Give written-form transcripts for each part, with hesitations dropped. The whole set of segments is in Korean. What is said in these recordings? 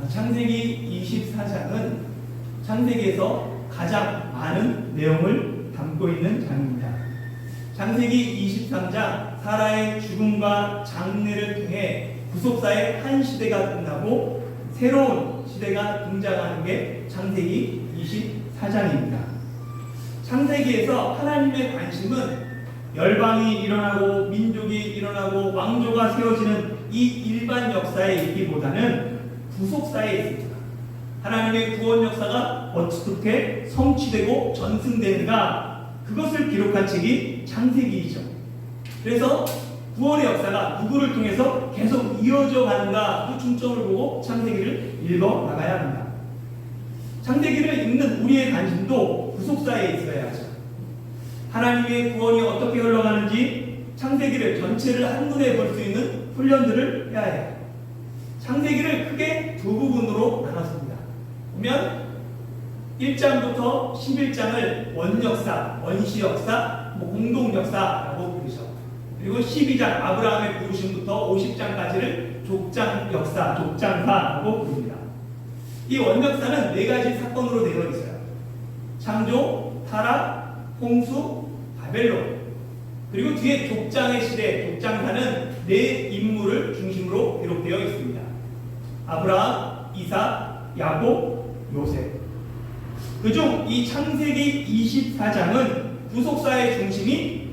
창세기 24장은 창세기에서 가장 많은 내용을 담고 있는 장입니다. 창세기 23장 사라의 죽음과 장례를 통해 구속사의 한 시대가 끝나고 새로운 시대가 등장하는 게 창세기 24장입니다. 창세기에서 하나님의 관심은 열방이 일어나고 민족이 일어나고 왕조가 세워지는 이 일반 역사에 있기보다는 구속사에 있습니다. 하나님의 구원 역사가 어떻게 성취되고 전승되는가, 그것을 기록한 책이 창세기이죠. 그래서 구원의 역사가 누구를 통해서 계속 이어져 가는가, 그 중점을 보고 창세기를 읽어 나가야 합니다. 창세기를 읽는 우리의 관심도 구속사에 있어야 하죠. 하나님의 구원이 어떻게 흘러가는지 창세기를 전체를 한눈에 볼 수 있는 훈련들을 해야 해요. 창세기를 크게 두 부분으로 나눴습니다. 보면 1장부터 11장을 원역사, 원시역사, 공동역사라고 부르죠. 그리고 12장 아브라함의 부르심부터 50장까지를 족장역사, 족장사라고 부릅니다. 이 원역사는 네 가지 사건으로 되어 있어요. 창조, 타락, 홍수, 바벨론. 그리고 뒤에 족장의 시대, 족장사는 네 인물을 중심으로 기록되어 있습니다. 아브라함, 이삭, 야곱, 요셉. 그중 이 창세기 24장은 구속사의 중심이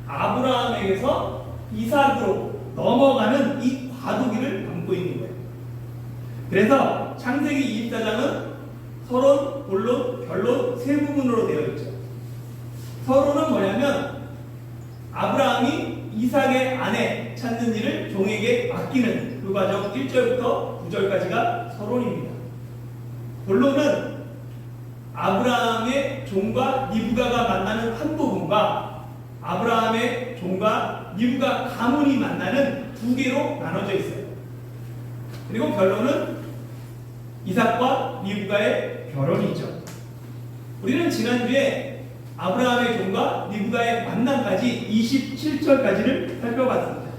아브라함에게서 이삭으로 넘어가는 이 과도기를 담고 있는 거예요. 그래서 창세기 24장은 서론, 본론, 결론 세 부분으로 되어 있죠. 서론은 뭐냐면 아브라함이 이삭의 아내 찾는 일을 종에게 맡기는 그 과정 1절부터 9절까지가 서론입니다. 본론은 아브라함의 종과 리브가가 만나는 한 부분과 아브라함의 종과 리브가 가문이 만나는 두 개로 나눠져 있어요. 그리고 결론은 이삭과 리브가의 결혼이죠. 우리는 지난주에 아브라함의 종과 리브가의 만남까지 27절까지를 살펴봤습니다.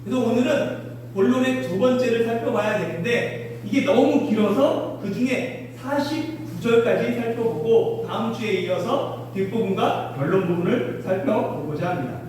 그래서 오늘은 본론의 두 번째를 살펴봐야 되는데 이게 너무 길어서 그 중에 49절까지 살펴보고 다음 주에 이어서 뒷부분과 결론 부분을 살펴보고자 합니다.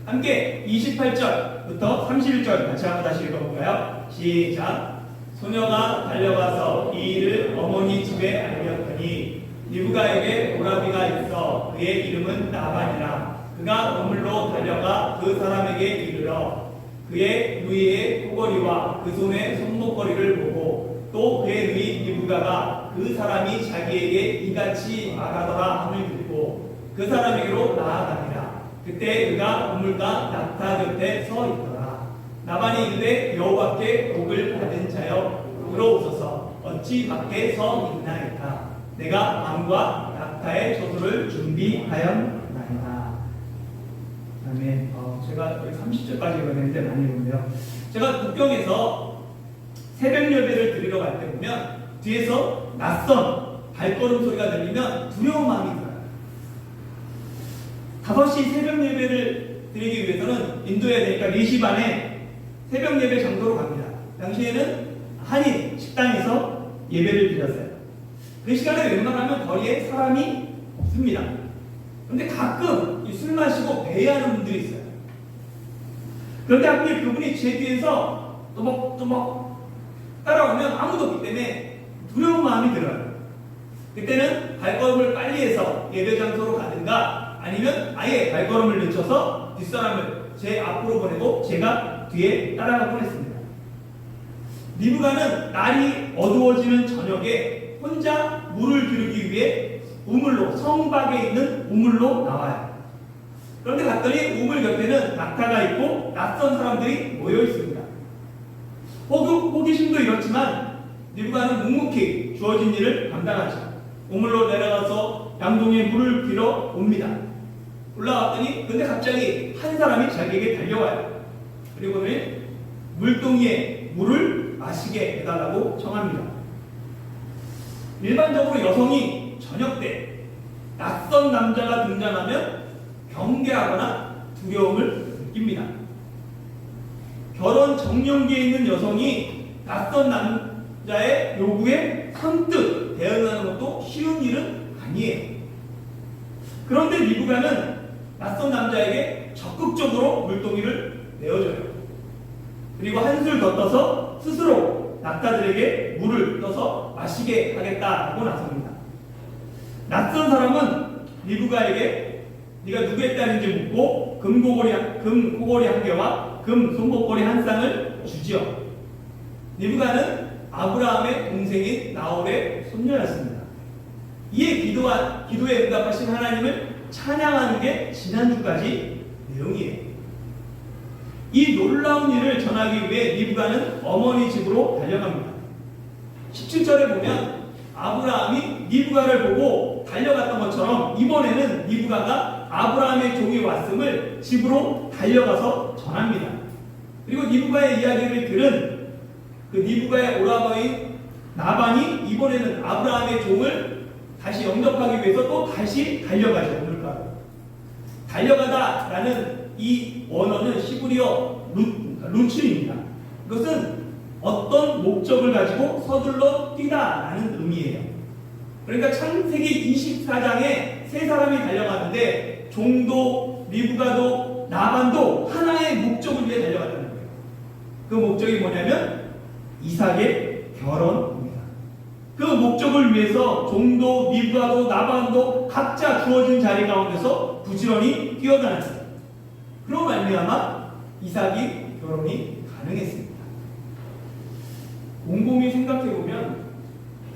함께 28절부터 31절 같이 한번 다시 읽어볼까요? 시작! 소녀가 달려가서 이 일을 어머니 집에 알렸더니 리브가에게 오라비가 있어 그의 이름은 나반이라. 그가 우물로 달려가 그 사람에게 이르러 그의 누이의 코걸이와 그 손의 손목걸이를 보고 또 그의 누이 리브가가 그 사람이 자기에게 이같이 말하더라 함을 듣고 그 사람에게로 나아가니라. 그때 그가 우물가 낙타 곁에 서 있더라. 나반이 이르되 여호와께 복을 받은 자여 들어오소서. 어찌 밖에 서 있나이까. 내가 왕과 낙타의 처소를 준비하였나이다. 아멘. 제가 30절까지 읽었는데 많이 읽었네요. 제가 국경에서 새벽 예배를 드리러 갈 때 보면 뒤에서 낯선 발걸음 소리가 들리면 두려운 마음이 들어요. 5시 새벽 예배를 드리기 위해서는 인도해야 되니까 4시 반에 새벽 예배 장소로 갑니다. 당시에는 한인 식당에서 예배를 드렸어요. 그 시간에 웬만하면 거리에 사람이 없습니다. 그런데 가끔 술 마시고 배회하는 분들이 있어요. 그런데 하필 그분이 제 뒤에서 또먹또먹 따라오면 아무도 없기 때문에 두려운 마음이 들어요. 그때는 발걸음을 빨리 해서 예배 장소로 가든가 아니면 아예 발걸음을 늦춰서 뒷사람을 제 앞으로 보내고 제가 뒤에 따라가 보냈습니다. 리브가는 날이 어두워지는 저녁에 혼자 물을 기르기 위해 우물로, 성곽에 있는 우물로 나와요. 그런데 갔더니 우물 곁에는 낙타가 있고 낯선 사람들이 모여 있습니다. 호기심도 이렇지만 리브가는 묵묵히 주어진 일을 감당하죠. 우물로 내려가서 양동이에 물을 빌어 옵니다. 올라왔더니 근데 갑자기 한 사람이 자기에게 달려와요. 그리고 물동이에 물을 마시게 해달라고 청합니다. 일반적으로 여성이 저녁 때 낯선 남자가 등장하면 경계하거나 두려움을 느낍니다. 결혼 정년기에 있는 여성이 낯선 남자의 요구에 선뜻 대응하는 것도 쉬운 일은 아니에요. 그런데 리브가는 낯선 남자에게 적극적으로 물동이를 내어줘요. 그리고 한술 더 떠서 스스로 낙타들에게 물을 떠서 마시게 하겠다고 나섭니다. 낯선 사람은 리브가에게 네가 누구의 딸인지 묻고 금 코골이 한 개와 금 손목걸이 한 쌍을 주지요. 리브가는 아브라함의 동생인 나홀의 손녀였습니다. 이에 기도에 응답하신 하나님을 찬양하는 게 지난주까지 내용이에요. 이 놀라운 일을 전하기 위해 리브가는 어머니 집으로 달려갑니다. 17절에 보면 아브라함이 리브가를 보고 달려갔던 것처럼 이번에는 리브가가 아브라함의 종이 왔음을 집으로 달려가서 전합니다. 그리고 리브가의 이야기를 들은 그 리브가의 오라버인 나반이 이번에는 아브라함의 종을 다시 영접하기 위해서 또 다시 달려가죠. 오늘까지 달려가다라는 이 원어는 시브리어 루츠입니다. 이것은 어떤 목적을 가지고 서둘러 뛰다라는 의미예요. 그러니까 창세기 24장에 세 사람이 달려가는데 종도 리브가도 나반도 하나의 목적을 위해 달려갔다는 거예요. 그 목적이 뭐냐면 이삭의 결혼입니다. 그 목적을 위해서 종도 리브가도 나반도 각자 주어진 자리 가운데서 부지런히 뛰어다녔어요. 그로 말미암아 이삭이 결혼이 가능했습니다. 곰곰이 생각해보면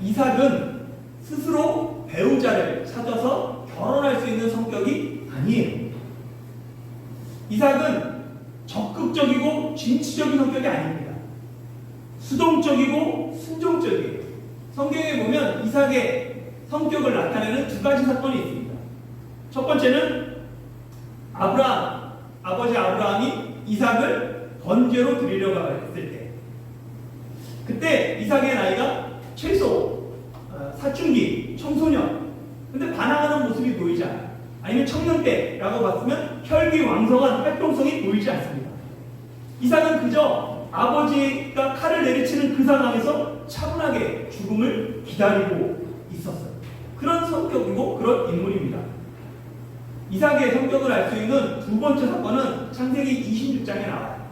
이삭은 스스로 배우자를 찾아서 결혼할 수 있는 성격이 아니에요. 이삭은 적극적이고 진취적인 성격이 아닙니다. 수동적이고 순종적이에요. 성경에 보면 이삭의 성격을 나타내는 두 가지 사건이 있습니다. 첫 번째는 아버지 아브라함이 이삭을 번제로 드리려고 했을 때, 그때 이삭의 나이가 최소 사춘기, 청소년, 근데 반항하는 모습이 보이지 않아요. 아니면 청년 때라고 봤으면 혈기왕성한 활동성이 보이지 않습니다. 이삭은 그저 아버지가 칼을 내리치는 그 상황에서 차분하게 죽음을 기다리고 있었어요. 그런 성격이고 그런 인물입니다. 이삭의 성격을 알 수 있는 두 번째 사건은 창세기 26장에 나와요.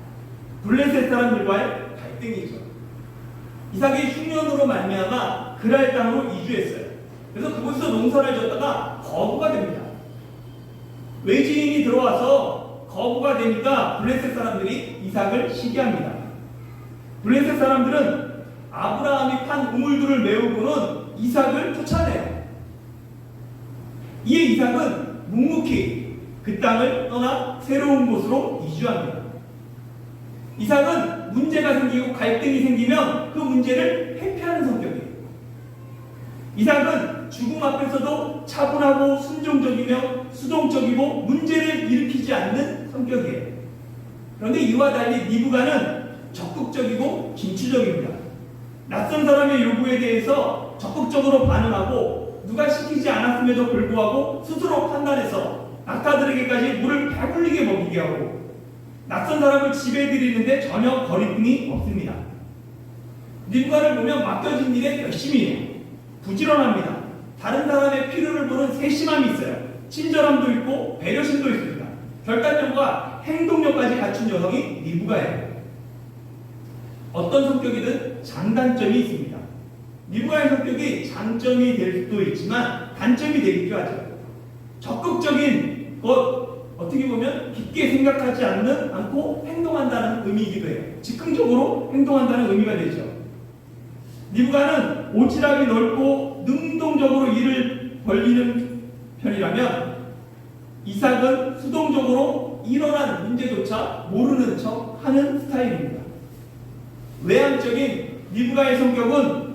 블레셋 사람들과의 갈등이죠. 이삭이 흉년으로 말미암아 그랄 땅으로 이주했어요. 그래서 그곳에서 농사를 졌다가 거부가 됩니다. 외지인이 들어와서 거부가 되니까 블레셋 사람들이 이삭을 시기합니다. 블레셋 사람들은 아브라함이 판 우물들을 메우고는 이삭을 쫓아내요. 이에 이삭은 묵묵히 그 땅을 떠나 새로운 곳으로 이주합니다. 이삭은 문제가 생기고 갈등이 생기면 그 문제를 회피하는 성격이에요. 이삭은 죽음 앞에서도 차분하고 순종적이며 수동적이고 문제를 일으키지 않는 성격이에요. 그런데 이와 달리 리브가는 적극적이고 진취적입니다. 낯선 사람의 요구에 대해서 적극적으로 반응하고 누가 시키지 않았음에도 불구하고 스스로 판단해서 낙타들에게까지 물을 배불리게 먹이게 하고 낯선 사람을 집에 들이는데 전혀 거리낌이 없습니다. 리브가를 보면 맡겨진 일에 열심히 해요. 부지런합니다. 다른 사람의 필요를 보는 세심함이 있어요. 친절함도 있고 배려심도 있습니다. 결단력과 행동력까지 갖춘 여성이 리브가예요. 어떤 성격이든 장단점이 있습니다. 리브가의 성격이 장점이 될 수도 있지만 단점이 되기도 하죠. 적극적인 것, 어떻게 보면 깊게 생각하지 않고 행동한다는 의미이기도 해요. 즉흥적으로 행동한다는 의미가 되죠. 리브가는 오지랖이 넓고 능동적으로 일을 벌리는 편이라면 이삭은 수동적으로 일어난 문제조차 모르는 척 하는 스타일입니다. 외향적인 리브가의 성격은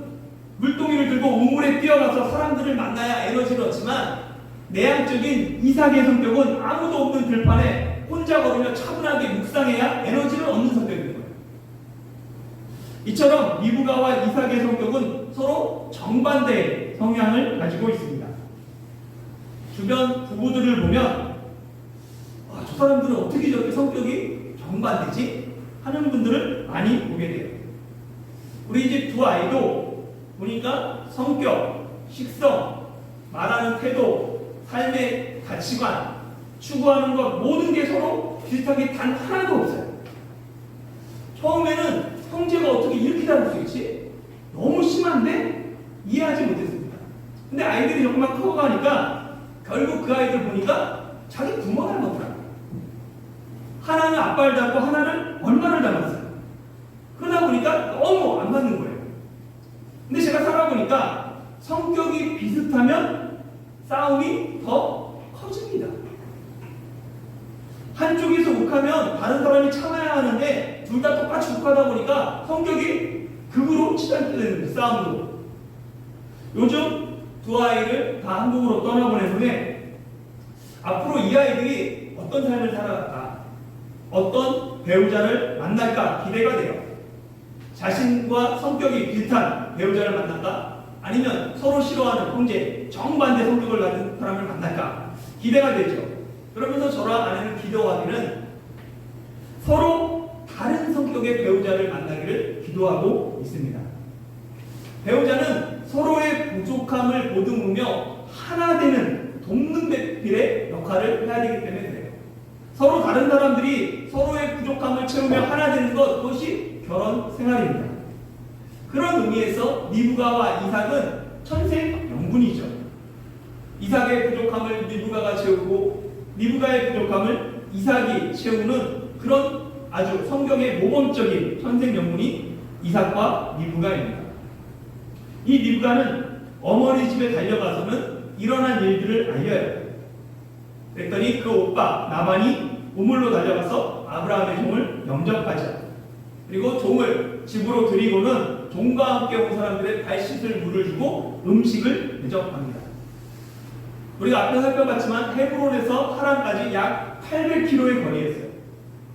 물동이를 들고 우물에 뛰어가서 사람들을 만나야 에너지를 얻지만 내향적인 이삭의 성격은 아무도 없는 들판에 혼자 걸으며 차분하게 묵상해야 에너지를 얻는 성격인 거예요. 이처럼 리브가와 이삭의 성격은 서로 정반대의 성향을 가지고 있습니다. 주변 부부들을 보면 저 사람들은 어떻게 저렇게 성격이 정반대지? 하는 분들을 많이 보게 돼요. 우리 집 두 아이도 보니까 성격, 식성, 말하는 태도, 삶의 가치관, 추구하는 것 모든 게 서로 비슷한 게 단 하나도 없어요. 처음에는 형제가 어떻게 이렇게 다를 수 있지? 너무 심한데 이해하지 못했습니다. 근데 아이들이 조금만 커가니까 결국 그 아이들 보니까 자기 부모 닮았더라고요. 하나는 아빠를 닮고 하나는 엄마를 닮았어요. 그러다 보니까 너무 안 맞는 거예요. 근데 제가 살아보니까 성격이 비슷하면 싸움이 더 커집니다. 한쪽에서 욱하면 다른 사람이 참아야 하는데 둘 다 똑같이 욱하다 보니까 성격이 극으로 치닫게 되는 거예요. 싸움도. 요즘 두 아이를 다 한국으로 떠나보내는데 앞으로 이 아이들이 어떤 삶을 살아갈까, 어떤 배우자를 만날까 기대가 돼요. 자신과 성격이 비슷한 배우자를 만날까, 아니면 서로 싫어하는 형제, 정반대 성격을 가진 사람을 만날까 기대가 되죠. 그러면서 저랑 아내는 기도하기는 서로 다른 성격의 배우자를 만나기를 기도하고 있습니다. 배우자는 서로의 부족함을 보듬으며 하나 되는 돕는 배필의 역할을 해야 되기 때문에 그래요. 서로 다른 사람들이 서로의 부족함을 채우며 하나 되는 것, 그것이 결혼 생활입니다. 그런 의미에서 리브가와 이삭은 천생연분이죠. 이삭의 부족함을 리브가가 채우고 리브가의 부족함을 이삭이 채우는 그런 아주 성경의 모범적인 천생연분이 이삭과 리브가입니다. 이 리브가는 어머니 집에 달려가서는 일어난 일들을 알려요. 그랬더니 그 오빠 나반이 우물로 달려가서 아브라함의 종을 영접하죠. 그리고 종을 집으로 들이고는 종과 함께 온 사람들의 발 씻을 물을 주고 음식을 대접합니다. 우리가 앞에 살펴봤지만 헤브론에서 하란까지 약 800km의 거리에 있어요.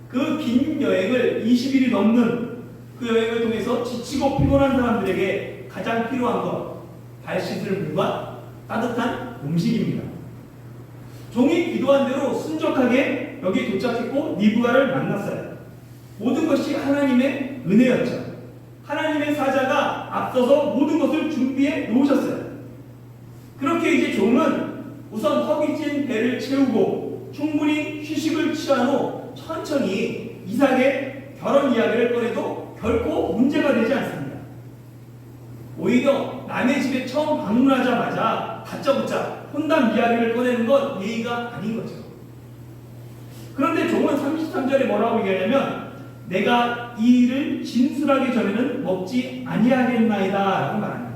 그 긴 여행을 20일이 넘는 그 여행을 통해서 지치고 피곤한 사람들에게 가장 필요한 것, 발 씻을 물과 따뜻한 음식입니다. 종이 기도한 대로 순적하게 여기 도착했고 리브가를 만났어요. 모든 것이 하나님의 은혜였죠. 하나님의 사자가 앞서서 모든 것을 준비해 놓으셨어요. 그렇게 이제 종은 우선 허기진 배를 채우고 충분히 휴식을 취한 후 천천히 이삭의 결혼 이야기를 꺼내도 결코 문제가 되지 않습니다. 오히려 남의 집에 처음 방문하자마자 다짜고짜 혼담 이야기를 꺼내는 건 예의가 아닌 거죠. 그런데 종은 33절에 뭐라고 얘기하냐면 내가 이 일을 진술하기 전에는 먹지 아니하겠나이다 라고 말합니다.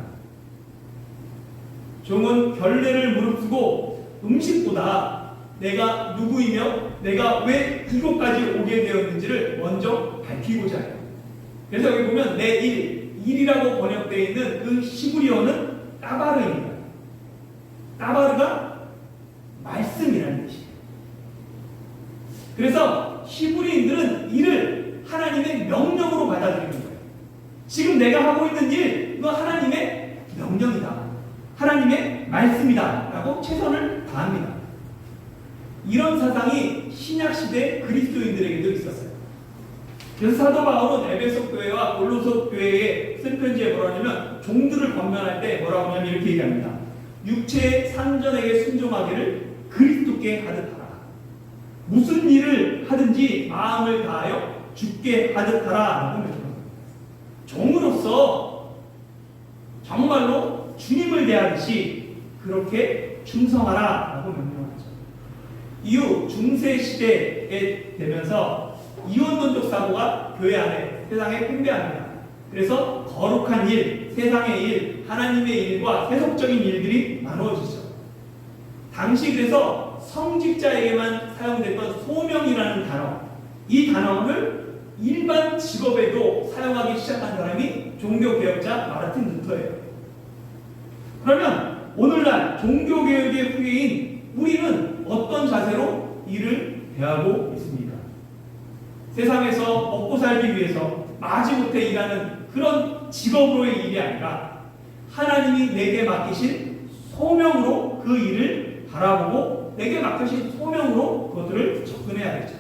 종은 결례를 무릅쓰고 음식보다 내가 누구이며 내가 왜 이곳까지 오게 되었는지를 먼저 밝히고자 해요. 그래서 여기 보면 내 일이라고 번역되어 있는 그 시브리어는 따바르입니다. 따바르가 말씀이라는 뜻이에요. 그래서 히브리인들은 이를 하나님의 명령으로 받아들이는 거예요. 지금 내가 하고 있는 일, 이거 하나님의 명령이다. 하나님의 말씀이다. 라고 최선을 다합니다. 이런 사상이 신약시대 그리스도인들에게도 있었어요. 그래서 사도 바울은 에베소 교회와 골로새 교회에 쓴 편지에 뭐라 하냐면 종들을 권면할 때 뭐라고 하냐면 이렇게 얘기합니다. 육체의 상전에게 순종하기를 그리스도께 하듯 하라. 무슨 일을 하든지 마음을 다하여 죽게 하듯 하라. 라고 말합니다. 종으로서 정말로 주님을 대하듯이 그렇게 충성하라. 라고 명령하죠. 이후 중세 시대에 되면서 이원론적 사고가 교회 안에 세상에 팽배합니다. 그래서 거룩한 일, 세상의 일, 하나님의 일과 세속적인 일들이 나누어지죠. 당시 그래서 성직자에게만 사용됐던 소명이라는 단어, 이 단어를 일반 직업에도 사용하기 시작한 사람이 종교개혁자 마르틴 루터예요. 그러면 오늘날 종교개혁의 후예인 우리는 어떤 자세로 일을 대하고 있습니까? 세상에서 먹고 살기 위해서 마지못해 일하는 그런 직업으로의 일이 아니라 하나님이 내게 맡기신 소명으로 그 일을 바라보고 내게 맡기신 소명으로 그것들을 접근해야 되죠.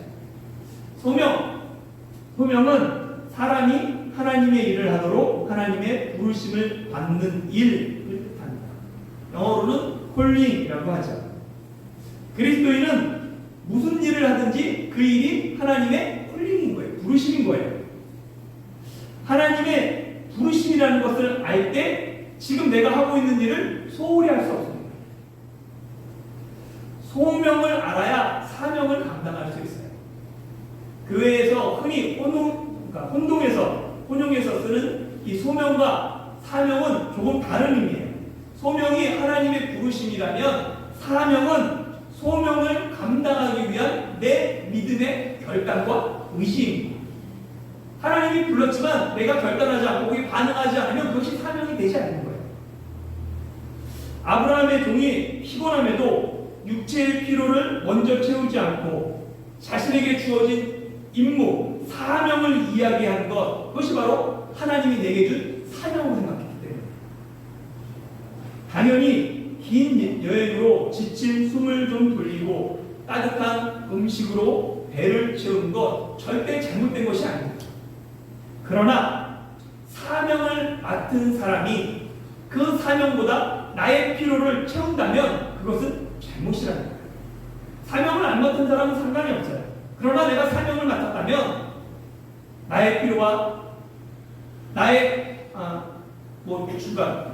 소명은 사람이 하나님의 일을 하도록 하나님의 부르심을 받는 일을 뜻합니다. 영어로는 콜링이라고 하죠. 그리스도인은 무슨 일을 하든지 그 일이 하나님의 콜링인 거예요. 부르심인 거예요. 하나님의 부르심이라는 것을 알 때 지금 내가 하고 있는 일을 소홀히 할 수 없습니다. 소명을 알아야 사명을 감당할 수 있어요. 교회에서 흔히 혼용해서 쓰는 이 소명과 사명은 조금 다른 의미예요. 소명이 하나님의 부르심이라면 사명은 소명을 감당하기 위한 내 믿음의 결단과 의지입니다. 하나님이 불렀지만 내가 결단하지 않고 거기에 반응하지 않으면 그것이 사명이 되지 않는 거예요. 아브라함의 종이 피곤함에도 육체의 피로를 먼저 채우지 않고 자신에게 주어진 임무, 사명을 이야기하는 것, 그것이 바로 하나님이 내게 준 사명으로 생각했기 때문에 당연히 긴 여행으로 지친 숨을 좀 돌리고 따뜻한 음식으로 배를 채우는 것 절대 잘못된 것이 아닙니다. 그러나 사명을 맡은 사람이 그 사명보다 나의 피로를 채운다면 그것은 잘못이라는 거예요. 사명을 안 맡은 사람은 상관이 없어요. 그러나 내가 사명을 맡았다면 나의 필요와 나의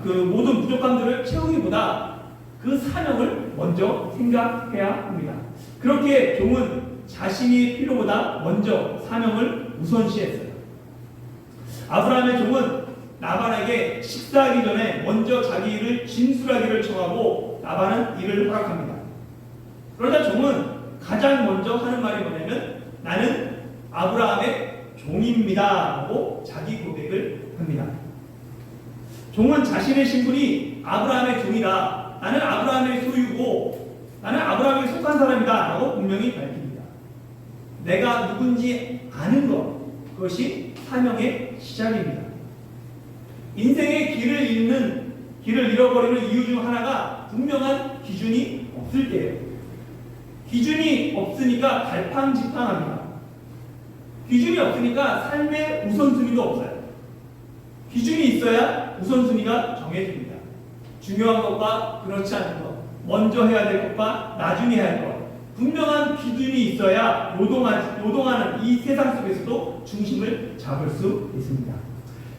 그 모든 부족함들을 채우기보다 그 사명을 먼저 생각해야 합니다. 그렇게 종은 자신의 필요보다 먼저 사명을 우선시했어요. 아브라함의 종은 나반에게 식사하기 전에 먼저 자기 일을 진술하기를 청하고 나반은 이를 허락합니다. 그러자 종은 가장 먼저 하는 말이 뭐냐면 나는 아브라함의 종입니다 하고 자기 고백을 합니다. 종은 자신의 신분이 아브라함의 종이다, 나는 아브라함의 소유고 나는 아브라함에 속한 사람이다 라고 분명히 밝힙니다. 내가 누군지 아는 것, 그것이 사명의 시작입니다. 인생의 길을 잃어버리는 이유 중 하나가 분명한 기준이 없을 때예요. 기준이 없으니까 갈팡질팡합니다. 기준이 없으니까 삶의 우선순위도 없어요. 기준이 있어야 우선순위가 정해집니다. 중요한 것과 그렇지 않은 것, 먼저 해야 될 것과 나중에 해야 할 것, 분명한 기준이 있어야 노동하는 이 세상 속에서도 중심을 잡을 수 있습니다.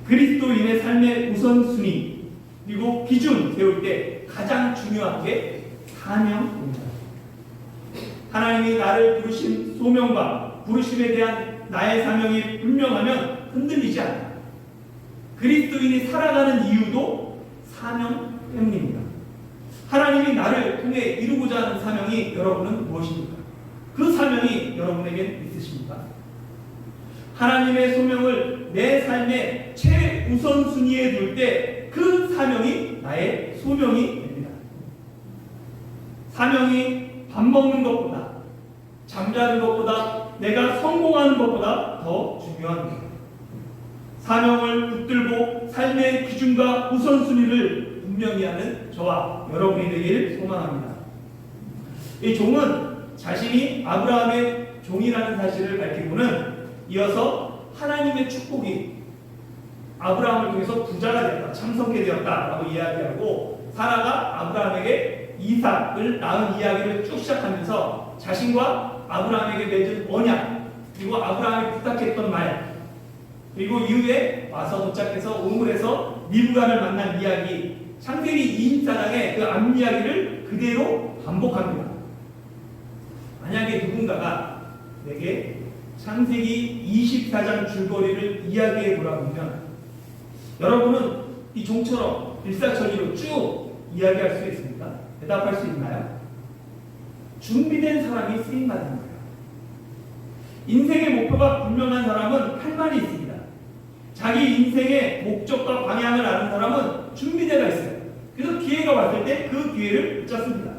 그리스도인의 삶의 우선순위 그리고 기준 세울 때 가장 중요한 게 사명입니다. 하나님이 나를 부르신 소명과 부르심에 대한 나의 사명이 분명하면 흔들리지 않아요. 그리스도인이 살아가는 이유도 사명 때문입니다. 하나님이 나를 통해 이루고자 하는 사명이 여러분은 무엇입니까? 그 사명이 여러분에게 있으십니까? 하나님의 소명을 내 삶의 최우선순위에 둘 때 그 사명이 나의 소명이 됩니다. 사명이 밥 먹는 것보다, 잠자는 것보다, 내가 성공하는 것보다 더 중요합니다. 사명을 붙들고 삶의 기준과 우선순위를 분명히 하는 저와 여러분이 되기를 소망합니다. 이 종은 자신이 아브라함의 종이라는 사실을 밝히고는 이어서 하나님의 축복이 아브라함을 통해서 부자가 되었다, 참석게 되었다라고 이야기하고 사라가 아브라함에게 이삭을 낳은 이야기를 쭉 시작하면서 자신과 아브라함에게 맺은 언약, 그리고 아브라함이 부탁했던 말, 그리고 이후에 와서 도착해서 우물에서 리브가를 만난 이야기, 창세기 24장의 그 앞 이야기를 그대로 반복합니다. 만약에 누군가가 내게 창세기 24장 줄거리를 이야기해 보라고 하면 여러분은 이 종처럼 일사천리로 쭉 이야기할 수 있습니까? 대답할 수 있나요? 준비된 사람이 쓰임받는 거예요. 인생의 목표가 분명한 사람은 할 말이 있습니다. 자기 인생의 목적과 방향을 아는 사람은 준비되어 있어요. 그래서 기회가 왔을 때 그 기회를 붙잡습니다.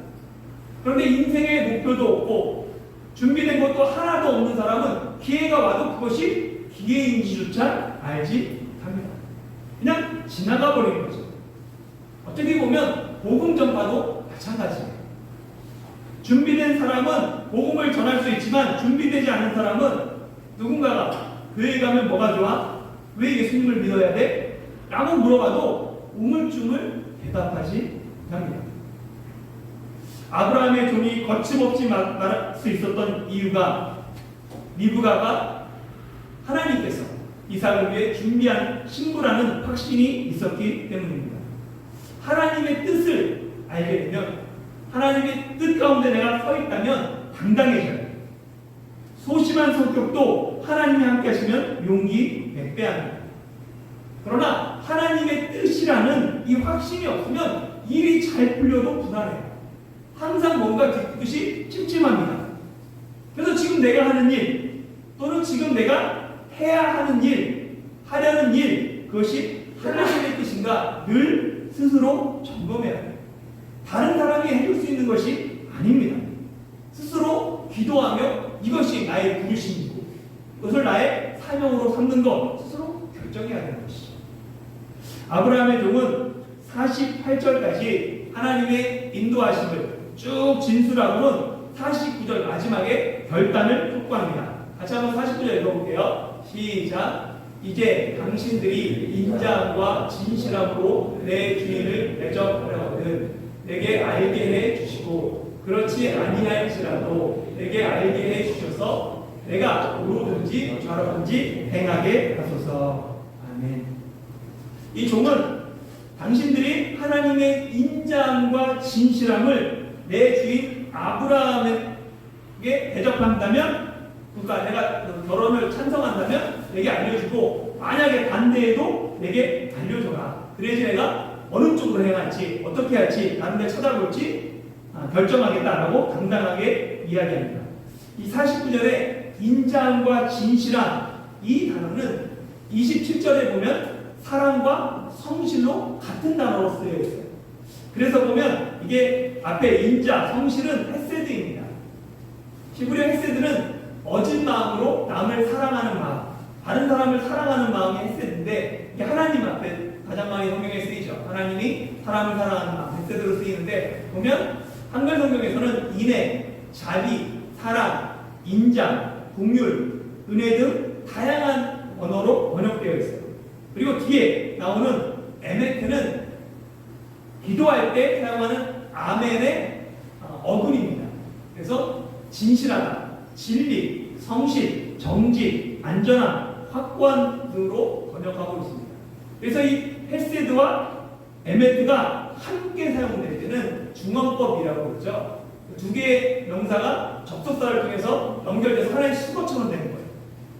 그런데 인생의 목표도 없고 준비된 것도 하나도 없는 사람은 기회가 와도 그것이 기회인지조차 알지 못합니다. 그냥 지나가 버리는 거죠. 어떻게 보면 복음 전파도 마찬가지예요. 준비된 사람은 복음을 전할 수 있지만 준비되지 않은 사람은 누군가가 교회 가면 뭐가 좋아? 왜 예수님을 믿어야 돼? 라고 물어봐도 우물쭈물 대답하지 못합니다. 아브라함의 종이 거침없이 말할 수 있었던 이유가 리브가가 하나님께서 이삭을 위해 준비한 신부라는 확신이 있었기 때문입니다. 하나님의 뜻을 알게 되면, 하나님의 뜻 가운데 내가 서 있다면 당당해져요. 소심한 성격도 하나님이 함께 하시면 용기 100배 합니다. 그러나 하나님의 뜻이라는 이 확신이 없으면 일이 잘 풀려도 불안해요. 항상 뭔가 뒤끝이 찜찜합니다. 그래서 지금 내가 하는 일, 또는 지금 내가 해야 하는 일, 하려는 일, 그것이 하나님의 뜻인가 늘 스스로 점검해야 해요. 다른 사람이 해줄 수 있는 것이 아닙니다. 스스로 기도하며 이것이 나의 부르심이고 이것을 나의 사명으로 삼는 것 스스로 결정해야 하는 것이죠. 아브라함의 종은 48절까지 하나님의 인도하심을 쭉 진술하고는 49절 마지막에 결단을 촉구합니다. 같이 한번 49절 읽어볼게요. 시작. 이제 당신들이 인자함과 진실함으로 내 주인을 대접하려거든 내게 알게 해 주시고 그렇지 아니할지라도 내게 알게 해 주셔서 내가 오로든지 좌로든지 행하게 하소서. 아멘. 이 종은 당신들이 하나님의 인자함과 진실함을 내 주인 아브라함에게 대접한다면, 그러니까 내가 결혼을 찬성한다면 내게 알려주고, 만약에 반대해도 내게 알려줘라. 그래야지 내가 어느 쪽으로 행할지, 어떻게 할지, 다른 데 찾아볼지 결정하겠다라고 당당하게 이야기합니다. 이 49절에 인자함과 진실함, 이 단어는 27절에 보면 사랑과 성실로 같은 단어로 쓰여 있어요. 그래서 보면 이게 앞에 인자, 성실은 헤세드입니다. 히브리 헤세드는 어진 마음으로 남을 사랑하는 마음, 다른 사람을 사랑하는 마음이 헤세드인데, 이게 하나님 앞에 가장 많이 성경에 쓰이죠. 하나님이 사람을 사랑하는 마음, 헤세드로 쓰이는데, 보면 한글 성경에서는 인애, 자비, 사랑, 인자, 긍휼, 은혜 등 다양한 언어로 번역되어 있어요. 그리고 뒤에 나오는 에메트는 기도할 때 사용하는 아멘의 어근입니다. 그래서 진실하다, 진리, 성실, 정직, 안전함, 확고한 등으로 번역하고 있습니다. 그래서 이 헤세드와 에메트가 함께 사용될 때는 중언법이라고 그러죠. 두 개의 명사가 접속사를 통해서 연결돼서 하나의 수거처럼 되는 거예요.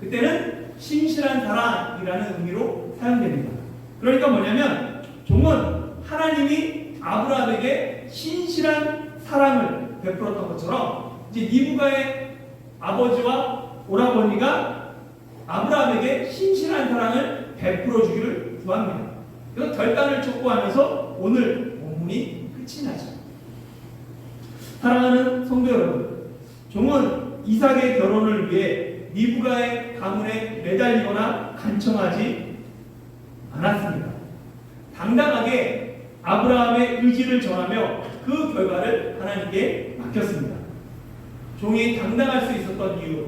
그때는 신실한 사랑이라는 의미로 사용됩니다. 그러니까 뭐냐면 종은 하나님이 아브라함에게 신실한 사랑을 베풀었던 것처럼 이제 리브가의 아버지와 오라버니가 아브라함에게 신실한 사랑을 베풀어 주기를 구합니다. 그래서 결단을 촉구하면서 오늘 본문이 끝이 나죠. 사랑하는 성도 여러분, 종은 이삭의 결혼을 위해 리브가의 가문에 매달리거나 간청하지 않았습니다. 당당하게 아브라함의 의지를 전하며 그 결과를 하나님께 맡겼습니다. 종이 당당할 수 있었던 이유,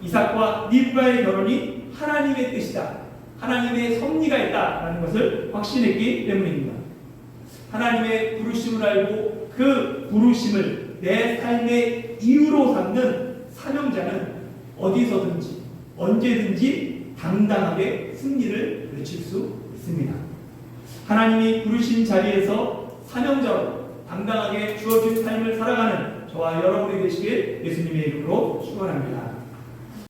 이삭과 리브가의 결혼이 하나님의 뜻이다, 하나님의 섭리가 있다라는 것을 확신했기 때문입니다. 하나님의 부르심을 알고 그 부르심을 내 삶의 이유로 삼는 사명자는 어디서든지 언제든지 당당하게 승리를 외칠 수 있습니다. 하나님이 부르신 자리에서 사명자로 당당하게 주어진 삶을 살아가는 저와 여러분이 되시길 예수님의 이름으로 축원합니다.